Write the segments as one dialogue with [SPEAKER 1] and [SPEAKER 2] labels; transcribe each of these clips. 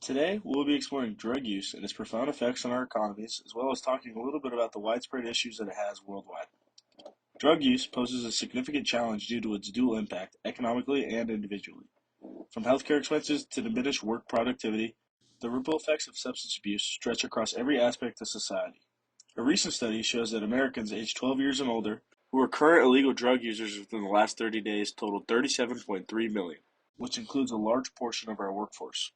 [SPEAKER 1] Today, we'll be exploring drug use and its profound effects on our economies, as well as talking a little bit about the widespread issues that it has worldwide. Drug use poses a significant challenge due to its dual impact, economically and individually. From healthcare expenses to diminished work productivity, the ripple effects of substance abuse stretch across every aspect of society. A recent study shows that Americans aged 12 years and older who are current illegal drug users within the last 30 days totaled 37.3 million, which includes a large portion of our workforce.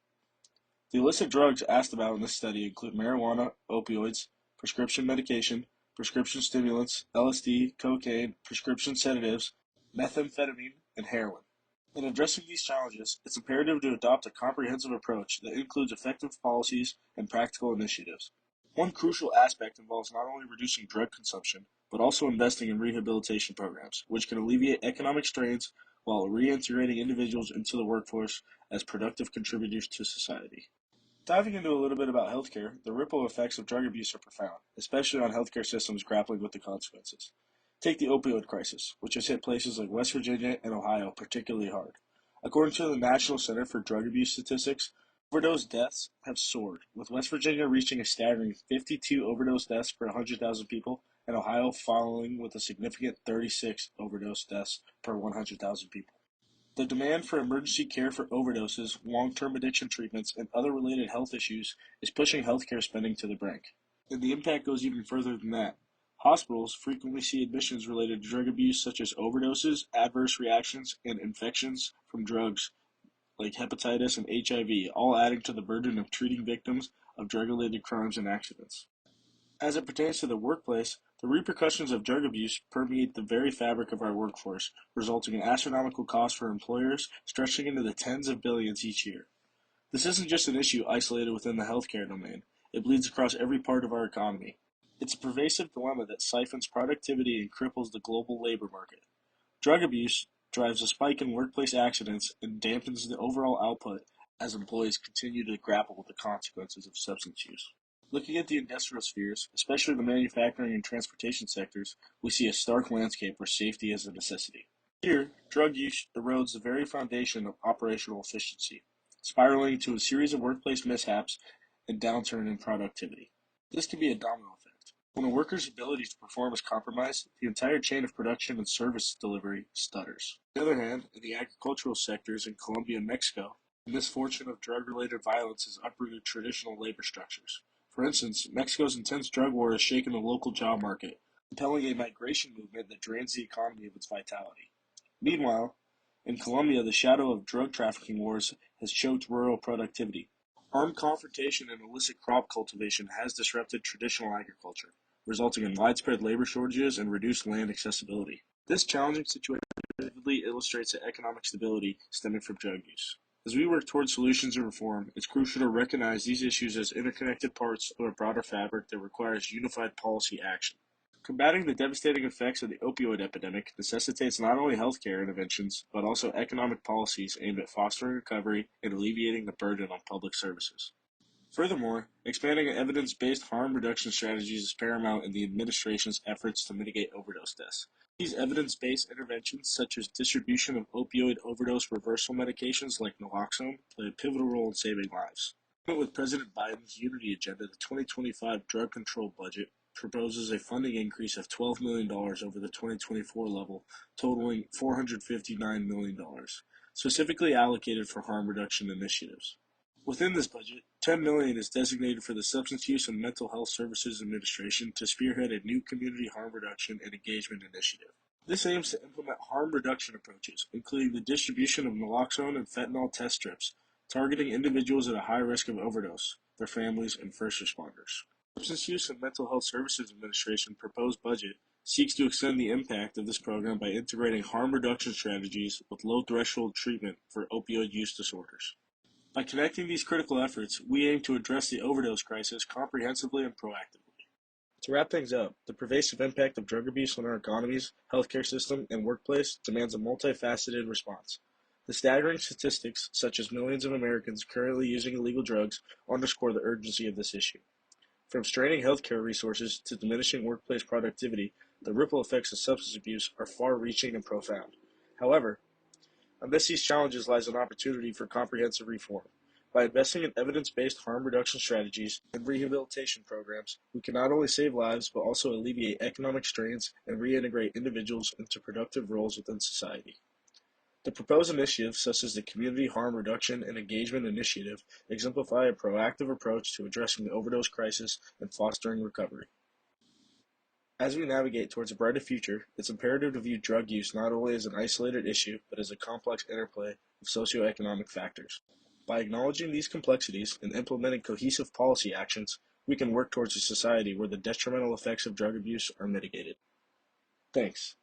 [SPEAKER 1] The illicit drugs asked about in this study include marijuana, opioids, prescription medication, prescription stimulants, LSD, cocaine, prescription sedatives, methamphetamine, and heroin. In addressing these challenges, it's imperative to adopt a comprehensive approach that includes effective policies and practical initiatives. One crucial aspect involves not only reducing drug consumption, but also investing in rehabilitation programs, which can alleviate economic strains while reintegrating individuals into the workforce as productive contributors to society. Diving into a little bit about healthcare, the ripple effects of drug abuse are profound, especially on healthcare systems grappling with the consequences. Take the opioid crisis, which has hit places like West Virginia and Ohio particularly hard. According to the National Center for Drug Abuse Statistics, overdose deaths have soared, with West Virginia reaching a staggering 52 overdose deaths per 100,000 people, and Ohio following with a significant 36 overdose deaths per 100,000 people. The demand for emergency care for overdoses, long-term addiction treatments, and other related health issues is pushing healthcare spending to the brink. And the impact goes even further than that. Hospitals frequently see admissions related to drug abuse such as overdoses, adverse reactions, and infections from drugs like hepatitis and HIV, all adding to the burden of treating victims of drug-related crimes and accidents. As it pertains to the workplace, the repercussions of drug abuse permeate the very fabric of our workforce, resulting in astronomical costs for employers stretching into the tens of billions each year. This isn't just an issue isolated within the healthcare domain, it bleeds across every part of our economy. It's a pervasive dilemma that siphons productivity and cripples the global labor market. Drug abuse drives a spike in workplace accidents and dampens the overall output as employees continue to grapple with the consequences of substance use. Looking at the industrial spheres, especially the manufacturing and transportation sectors, we see a stark landscape where safety is a necessity. Here, drug use erodes the very foundation of operational efficiency, spiraling into a series of workplace mishaps and downturn in productivity. This can be a domino effect. When a worker's ability to perform is compromised, the entire chain of production and service delivery stutters. On the other hand, in the agricultural sectors in Colombia and Mexico, the misfortune of drug-related violence has uprooted traditional labor structures. For instance, Mexico's intense drug war has shaken the local job market, compelling a migration movement that drains the economy of its vitality. Meanwhile, in Colombia, the shadow of drug trafficking wars has choked rural productivity. Armed confrontation and illicit crop cultivation has disrupted traditional agriculture, resulting in widespread labor shortages and reduced land accessibility. This challenging situation vividly illustrates the economic stability stemming from drug use. As we work towards solutions and reform, it's crucial to recognize these issues as interconnected parts of a broader fabric that requires unified policy action. Combating the devastating effects of the opioid epidemic necessitates not only healthcare interventions, but also economic policies aimed at fostering recovery and alleviating the burden on public services. Furthermore, expanding evidence-based harm reduction strategies is paramount in the administration's efforts to mitigate overdose deaths. These evidence-based interventions, such as distribution of opioid overdose reversal medications like naloxone, play a pivotal role in saving lives. With President Biden's Unity Agenda, the 2025 drug control budget proposes a funding increase of $12 million over the 2024 level, totaling $459 million, specifically allocated for harm reduction initiatives. Within this budget, $10 million is designated for the Substance Use and Mental Health Services Administration to spearhead a new community harm reduction and engagement initiative. This aims to implement harm reduction approaches, including the distribution of naloxone and fentanyl test strips, targeting individuals at a high risk of overdose, their families, and first responders. Substance Use and Mental Health Services Administration proposed budget seeks to extend the impact of this program by integrating harm reduction strategies with low-threshold treatment for opioid use disorders. By connecting these critical efforts, we aim to address the overdose crisis comprehensively and proactively. To wrap things up, the pervasive impact of drug abuse on our economies, healthcare system, and workplace demands a multifaceted response. The staggering statistics, such as millions of Americans currently using illegal drugs, underscore the urgency of this issue. From straining healthcare resources to diminishing workplace productivity, the ripple effects of substance abuse are far-reaching and profound. However, amidst these challenges lies an opportunity for comprehensive reform. By investing in evidence-based harm reduction strategies and rehabilitation programs, we can not only save lives but also alleviate economic strains and reintegrate individuals into productive roles within society. The proposed initiatives, such as the Community Harm Reduction and Engagement Initiative, exemplify a proactive approach to addressing the overdose crisis and fostering recovery. As we navigate towards a brighter future, it's imperative to view drug use not only as an isolated issue, but as a complex interplay of socioeconomic factors. By acknowledging these complexities and implementing cohesive policy actions, we can work towards a society where the detrimental effects of drug abuse are mitigated. Thanks.